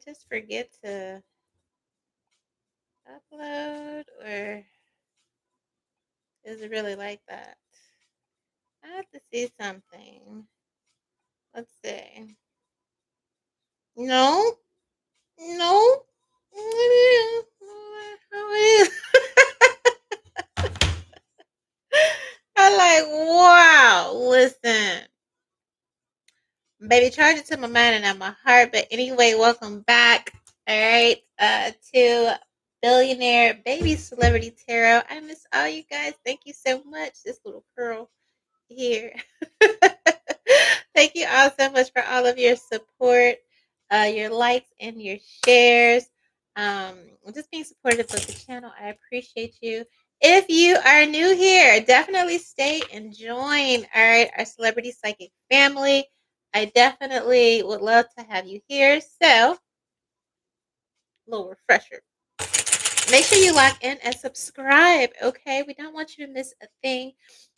just forget to upload, or is it really like that? I have to see something. Let's see. No, no. I'm like, wow. Listen, baby, charge it to my mind and not my heart. But anyway, welcome back. All right, to Billionaire Baby Celebrity Tarot. I miss all you guys. Thank you so much. This little curl here. Thank you all so much for all of your support, your likes and your shares. Um, just being supportive of the channel. I appreciate you. If you are new here, definitely stay and join our celebrity psychic family. I definitely would love to have you here. So, little refresher. Make sure you lock in and subscribe, okay? We don't want you to miss a thing.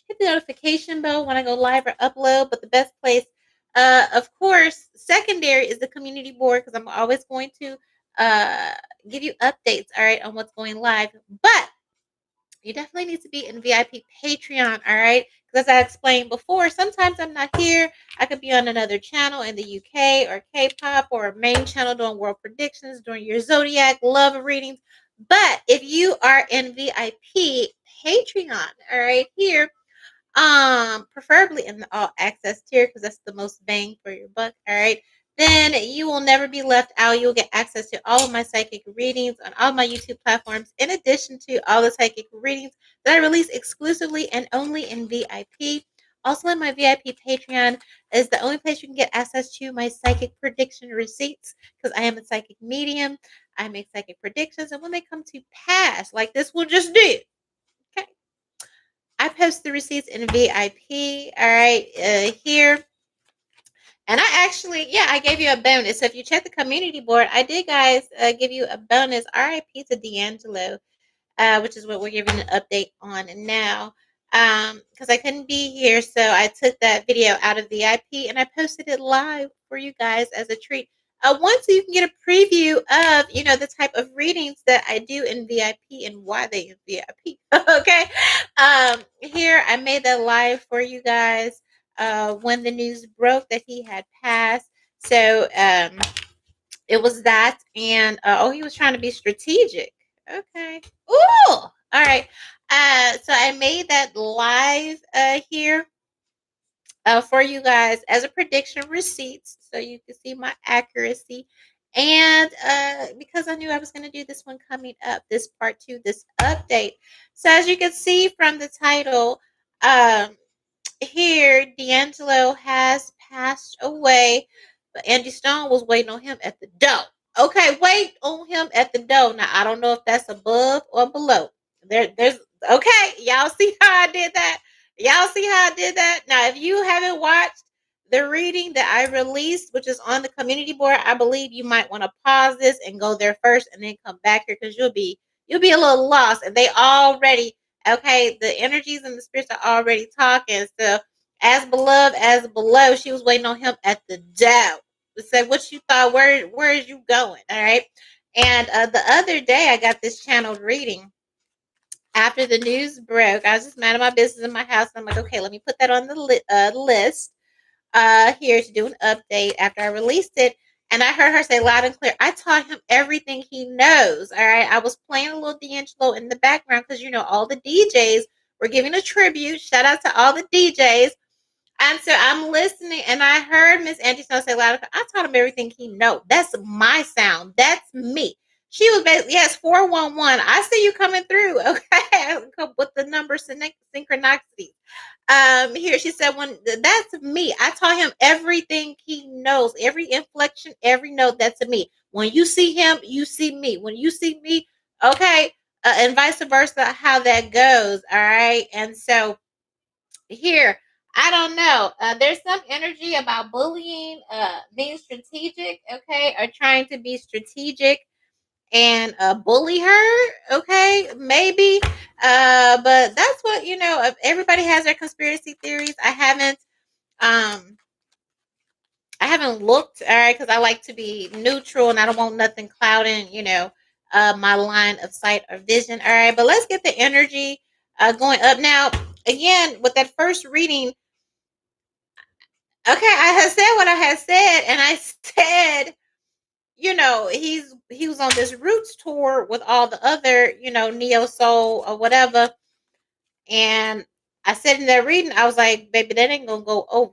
Hit the notification bell when I go live or upload, but the best place, of course, secondary is the community board, because I'm always going to give you updates, all right, on what's going live. But you definitely need to be in VIP Patreon, all right? Because as I explained before, sometimes I'm not here. I could be on another channel in the UK or K-pop or a main channel doing world predictions, doing your zodiac love readings. But if you are in VIP Patreon, all right, here, preferably in the all access tier, because that's the most bang for your buck, all right, then you will never be left out. You'll get access to all of my psychic readings on all my YouTube platforms, in addition to all the psychic readings that I release exclusively and only in VIP. Also, in my VIP Patreon is the only place you can get access to my psychic prediction receipts, because I am a psychic medium. I make psychic predictions, and when they come to pass, like this one just did, okay, I post the receipts in VIP. All right, here. And I actually, yeah, I gave you a bonus. So if you check the community board, I did, guys, give you a bonus. RIP to D'Angelo, which is what we're giving an update on now. Because I couldn't be here, so I took that video out of VIP and I posted it live for you guys as a treat. Once so you can get a preview of, the type of readings that I do in VIP and why they in VIP. Okay. Here I made that live for you guys when the news broke that he had passed. So it was that, and he was trying to be strategic. Okay. Ooh. All right. So I made that live here for you guys as a prediction receipts, so you can see my accuracy. And because I knew I was going to do this one coming up, this part 2, this update. So as you can see from the title, um, here, D'Angelo has passed away, but Angie Stone was waiting on him at the door. Okay, wait on him at the door. Now, I don't know if that's above or below. There's okay. Y'all see how I did that? Y'all see how I did that? Now, if you haven't watched the reading that I released, which is on the community board, I believe you might want to pause this and go there first, and then come back here, because you'll be a little lost, and they already. Okay, the energies and the spirits are already talking. So, as beloved as below, she was waiting on him at the door. Say what you thought. Where is you going? All right. And the other day, I got this channeled reading after the news broke. I was just minding my business in my house. And I'm like, okay, let me put that on the list here to do an update after I released it. And I heard her say loud and clear, I taught him everything he knows. All right. I was playing a little D'Angelo in the background because, all the DJs were giving a tribute. Shout out to all the DJs. And so I'm listening, and I heard Miss Angie Snow say loud and clear, I taught him everything he knows. That's my sound. That's me. She was basically, yes, 411. I see you coming through. Okay. With the number synchronicity. Here she said, when that's me. I taught him everything he knows, every inflection, every note. That's me. When you see him, you see me. When you see me, okay, and vice versa, how that goes. All right. And so here, I don't know. There's some energy about bullying, being strategic, okay, or trying to be strategic and bully her, okay, maybe. But that's what, everybody has their conspiracy theories. I haven't I haven't looked, all right, because I like to be neutral and I don't want nothing clouding, my line of sight or vision. All right, but let's get the energy going up now. Again, with that first reading, okay, I had said what I had said, and I said, he was on this Roots tour with all the other, neo soul or whatever, and I said in that reading, I was like, baby, that ain't gonna go over.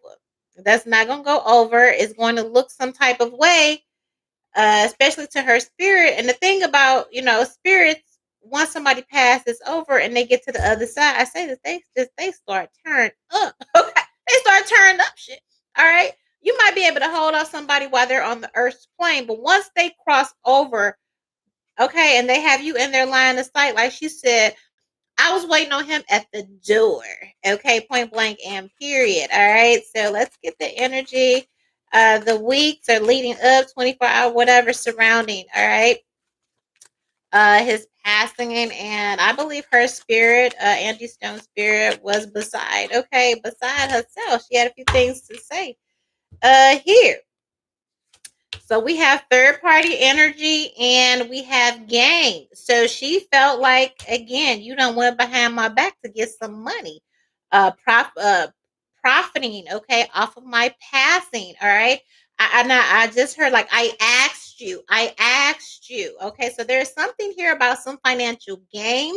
That's not gonna go over. It's going to look some type of way, especially to her spirit. And the thing about, spirits, once somebody passes over and they get to the other side, I say that they start turning up. Okay, they start turning up shit. All right, you might be able to hold off somebody while they're on the earth's plane, but once they cross over, okay, and they have you in their line of sight, like she said, I was waiting on him at the door. Okay, point blank and period. All right, so let's get the energy. The weeks are leading up, 24 hour, whatever surrounding. All right, his passing, and I believe her spirit, Angie Stone's spirit, was beside herself. She had a few things to say. Here. So we have third party energy and we have game. So she felt like, again, you don't went behind my back to get some money. Profiting, okay, off of my passing. All right. I just heard like I asked you. Okay, so there's something here about some financial gain.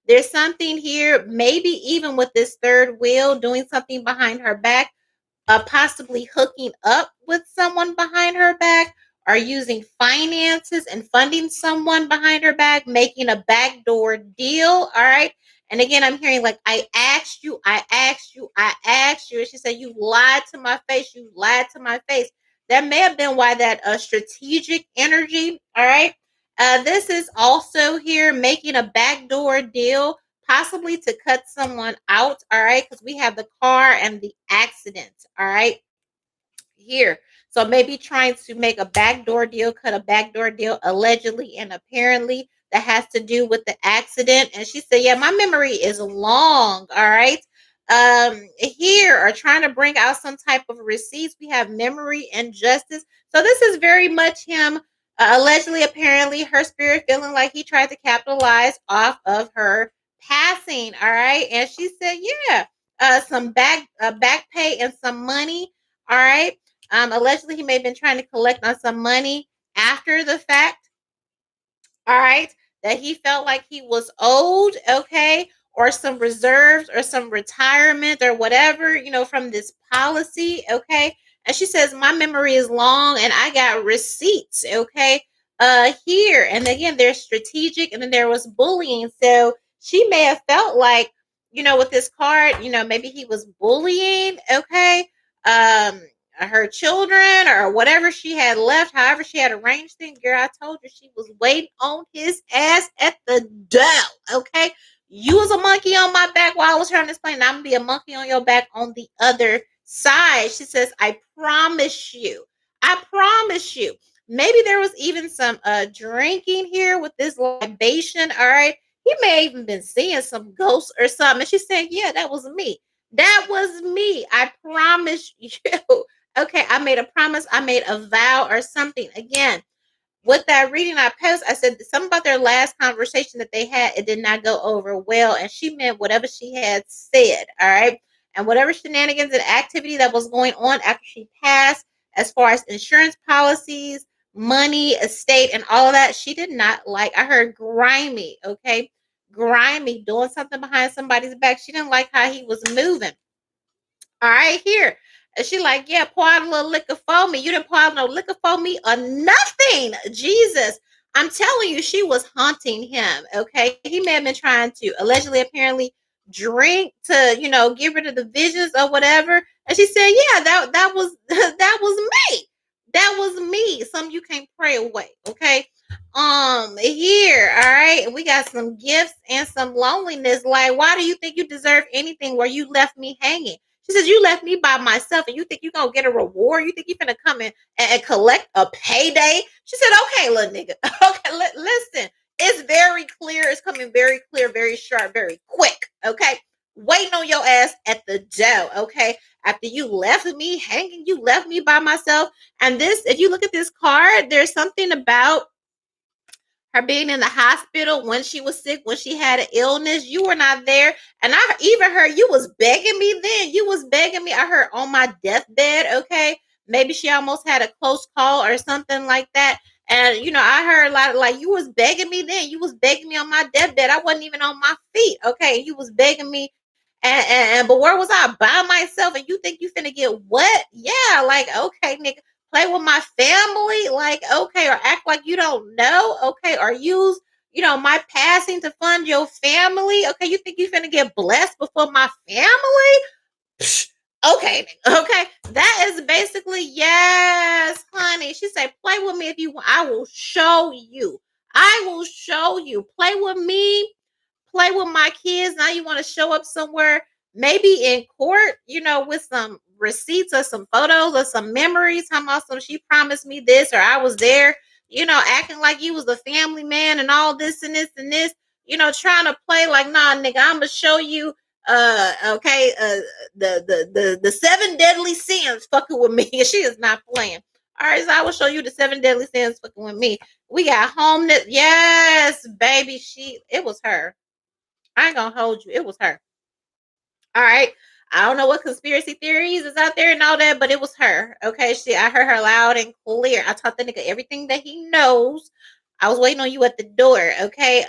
There's something here, maybe even with this third wheel, doing something behind her back, possibly hooking up with someone behind her back, or using finances and funding someone behind her back, making a backdoor deal. All right. And again, I'm hearing like, I asked you, I asked you, I asked you. And she said, you lied to my face. You lied to my face. That may have been why that strategic energy. All right. This is also here making a backdoor deal, possibly to cut someone out. All right, because we have the car and the accident. All right, here. So maybe trying to make a backdoor deal, cut a backdoor deal, allegedly and apparently, that has to do with the accident. And she said, yeah, my memory is long. All right. Here are trying to bring out some type of receipts. We have memory and justice. So this is very much him, allegedly, apparently, her spirit feeling like he tried to capitalize off of her passing. All right. And she said, yeah, some back pay and some money. All right. Allegedly, he may have been trying to collect on some money after the fact. All right, that he felt like he was owed, okay, or some reserves or some retirement or whatever, from this policy, okay. And she says, my memory is long and I got receipts, okay, here. And again, there's strategic and then there was bullying. So she may have felt like, with this card, maybe he was bullying, okay. Her children or whatever she had left, however she had arranged things. Girl, I told you she was waiting on his ass at the door. Okay. You was a monkey on my back while I was trying to explain. I'm gonna be a monkey on your back on the other side. She says, I promise you. I promise you. Maybe there was even some drinking here with this libation. All right. He may have even been seeing some ghosts or something. And she said, yeah, that was me. That was me. I promise you. Okay, I made a promise, I made a vow or something. Again, with that reading I post, I said something about their last conversation that they had. It did not go over well. And she meant whatever she had said. All right. And whatever shenanigans and activity that was going on after she passed, as far as insurance policies, money, estate, and all of that, she did not like. I heard grimy. Okay. Grimy, doing something behind somebody's back. She didn't like how he was moving. All right, here. And she like, yeah, pour out a little liquor for me. You didn't pour out no liquor for me or nothing. Jesus. I'm telling you, she was haunting him. Okay. He may have been trying to allegedly, apparently drink to, get rid of the visions or whatever. And she said, yeah, that was that was me. That was me. Some you can't pray away. Okay. Here, all right. We got some gifts and some loneliness. Like, why do you think you deserve anything where you left me hanging? She says, you left me by myself and you think you're going to get a reward? You think you're going to come in and collect a payday? She said, okay, little nigga. Okay, listen. It's very clear. It's coming very clear, very sharp, very quick. Okay. Waiting on your ass at the door. Okay. after you left me hanging, you left me by myself. And this, if you look at this card, there's something about her being in the hospital when she was sick, when she had an illness. You were not there. And I even heard you was begging me then. You was begging me. I heard on my deathbed, okay? Maybe she almost had a close call or something like that. And I heard a lot of like you was begging me then. You was begging me on my deathbed. I wasn't even on my feet. Okay. You was begging me. And but where was I by myself? And you think you finna get what? Yeah, like okay, nigga, play with my family, like okay, or act like you don't know, okay, or use my passing to fund your family. Okay, you think you finna get blessed before my family? Psh, okay, okay, that is basically yes, honey. She said, play with me if you want. I will show you. I will show you. Play with me, play with my kids. Now you want to show up somewhere, maybe in court, with some receipts or some photos or some memories. How awesome she promised me this, or I was there, acting like you was a family man and all this and this and this, trying to play like, nah, nigga, I'm gonna show you okay, the seven deadly sins fucking with me. And she is not playing. All right, so I will show you the seven deadly sins fucking with me. We got homeless. Yes, baby. It was her. I ain't gonna hold you. It was her. All right. I don't know what conspiracy theories is out there and all that, but it was her. Okay. I heard her loud and clear. I taught the nigga everything that he knows. I was waiting on you at the door. Okay.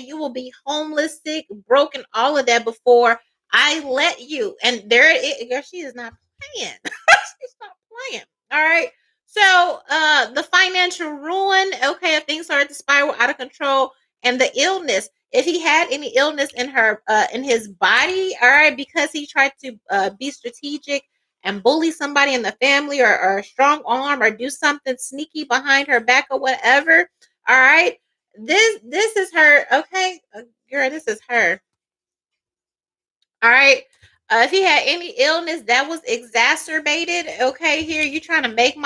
You will be homeless, sick, broken, all of that before I let you. And there it is. Girl, she is not playing. She's not playing. All right. So the financial ruin, okay, if things start to spiral out of control, and the illness, if he had any illness in his body, all right, because he tried to be strategic and bully somebody in the family, or strong arm, or do something sneaky behind her back or whatever, all right, this is her. Okay, girl, this is her. All right. If he had any illness that was exacerbated, okay, here you trying to make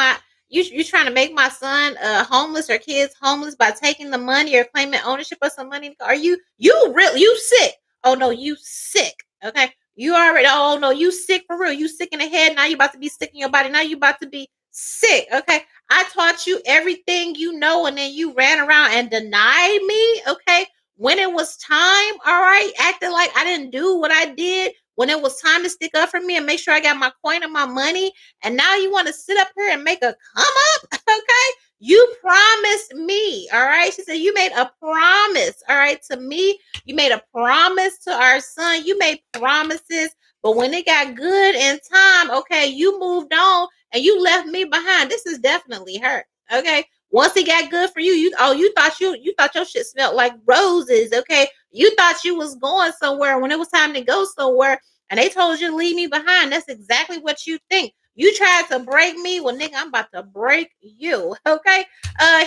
you trying to make my son homeless, or kids homeless, by taking the money or claiming ownership of some money. Are you sick? Oh no, you sick. Okay. You already, oh no, you sick for real. You sick in the head. Now you about to be sick in your body. Now you about to be sick. Okay. I taught you everything you know, and then you ran around and denied me. Okay, when it was time, all right, acting like I didn't do what I did when it was time to stick up for me and make sure I got my coin and my money. And now you want to sit up here and make a come up, okay? You promised me, all right? She said, you made a promise, all right, to me. You made a promise to our son. You made promises, but when it got good in time, okay, you moved on and you left me behind. This is definitely her, okay? Once it got good for you, you thought your shit smelled like roses, okay? You thought you was going somewhere when it was time to go somewhere, and they told you to leave me behind. That's exactly what you think. You tried to break me. Well, nigga, I'm about to break you, okay?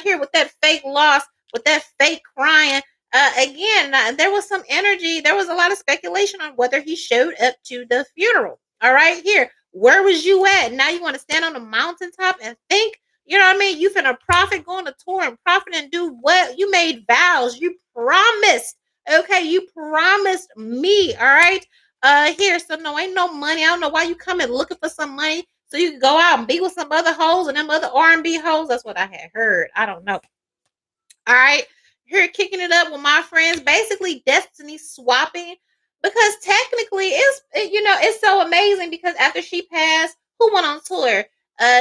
Here with that fake loss, with that fake crying. Again, there was some energy. There was a lot of speculation on whether he showed up to the funeral. All right, here. Where was you at? Now you want to stand on the mountaintop and think, you know what I mean? You finna profit, go on a tour and profit and do what? You made vows. You promised. Okay, you promised me. All right. Here, so no, ain't no money. I don't know why you coming looking for some money so you can go out and be with some other hoes and them other R&B hoes. That's what I had heard. I don't know. All right. Here, kicking it up with my friends, basically destiny swapping, because technically it's so amazing, because after she passed, who went on tour?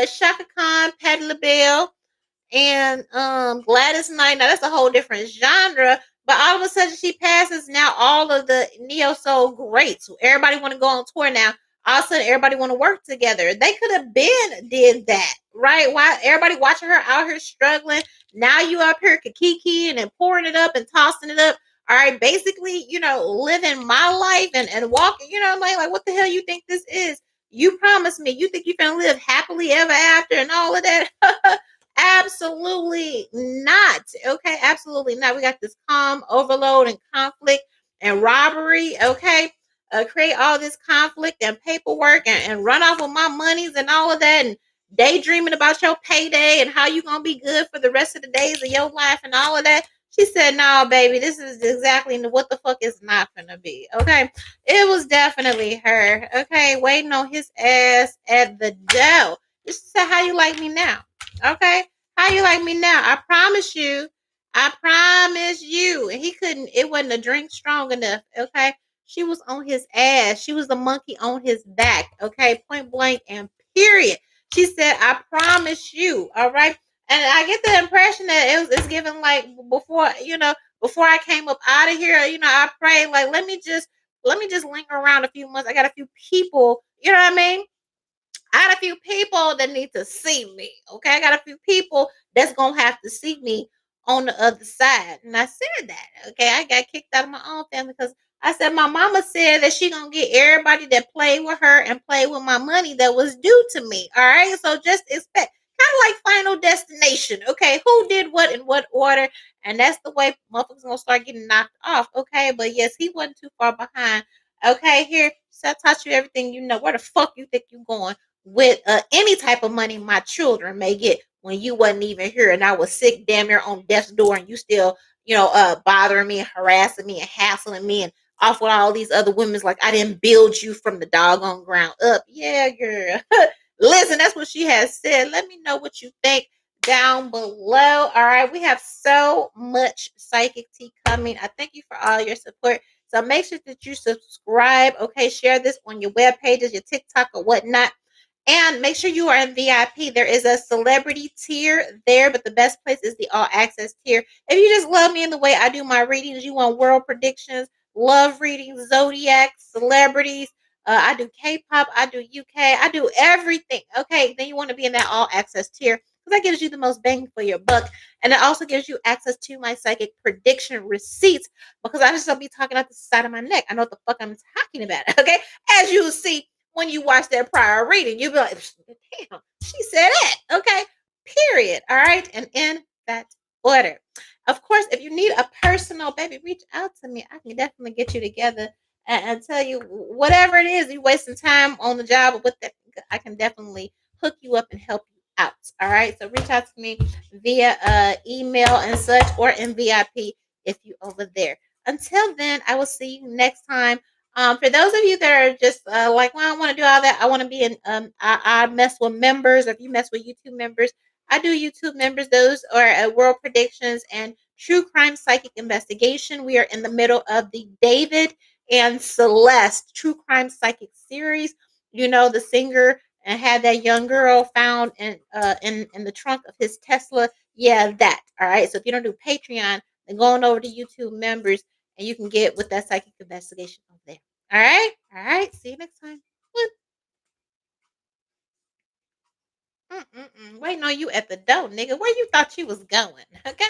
Shaka Khan, Patti LaBelle, and Gladys Knight. Now that's a whole different genre, but all of a sudden she passes. Now all of the neo soul greats, everybody want to go on tour now. All of a sudden everybody want to work together. They could have been did that, right? Why everybody watching her out here struggling? Now you up here kikiing and pouring it up and tossing it up. All right, basically, living my life and walking, like what the hell you think this is? You promised me. You think you can live happily ever after and all of that? Absolutely not. Okay, absolutely not. We got this calm overload and conflict and robbery. Okay, create all this conflict and paperwork and run off with my monies and all of that, and daydreaming about your payday and how you gonna be good for the rest of the days of your life and all of that. She said, "No, baby, this is exactly what the fuck is not gonna be." Okay, it was definitely her. Okay, waiting on his ass at the door. She said, "How you like me now?" Okay, how you like me now? I promise you. I promise you. And he couldn't. It wasn't a drink strong enough. Okay, she was on his ass. She was the monkey on his back. Okay, point blank and period. She said, "I promise you." All right. And I get the impression that it's given like before, before I came up out of here, I pray like let me just linger around a few months. I got a few people, you know what I mean? I got a few people that need to see me. Okay. I got a few people that's gonna have to see me on the other side. And I said that. Okay. I got kicked out of my own family because I said my mama said that she gonna get everybody that played with her and played with my money that was due to me. All right. So just expect kind of like Final Destination. Okay. Who did what in what order? And that's the way motherfuckers gonna start getting knocked off. Okay. But yes, he wasn't too far behind. Okay, here, so I taught you everything you know. Where the fuck you think you going? With any type of money my children may get when you wasn't even here and I was sick damn near on death's door and you still, bothering me and harassing me and hassling me and off with all these other women's like I didn't build you from the doggone ground up. Yeah, girl. Listen, that's what she has said. Let me know what you think down below. All right, we have so much psychic tea coming. I thank you for all your support. So make sure that you subscribe. Okay, share this on your web pages, your TikTok or whatnot. And make sure you are in VIP. There is a celebrity tier there, but the best place is the all access tier. If you just love me in the way I do my readings, you want world predictions, love readings, zodiac, celebrities. I do K-pop, I do UK, I do everything. Okay, then you want to be in that all access tier because that gives you the most bang for your buck, and it also gives you access to my psychic prediction receipts because I'm just gonna be talking out the side of my neck. I know what the fuck I'm talking about. Okay, as you see when you watch that prior reading, you'll be like, damn, she said that. Okay. Period. All right. And in that order. Of course, if you need a personal baby, reach out to me. I can definitely get you together and tell you whatever it is you wasting time on the job or with that. I can definitely hook you up and help you out. All right. So reach out to me via email and such or in VIP if you over there. Until then, I will see you next time. For those of you that are just like, well, I don't want to do all that. I want to be in. I mess with members. Or if you mess with YouTube members, I do YouTube members. Those are World Predictions and True Crime Psychic Investigation. We are in the middle of the David and Celeste True Crime Psychic series. You know, the singer and had that young girl found in the trunk of his Tesla. Yeah, that. All right. So if you don't do Patreon, then going over to YouTube members and you can get with that psychic investigation over there. All right. All right. See you next time. Waiting on you at the door, nigga. Where you thought you was going? Okay.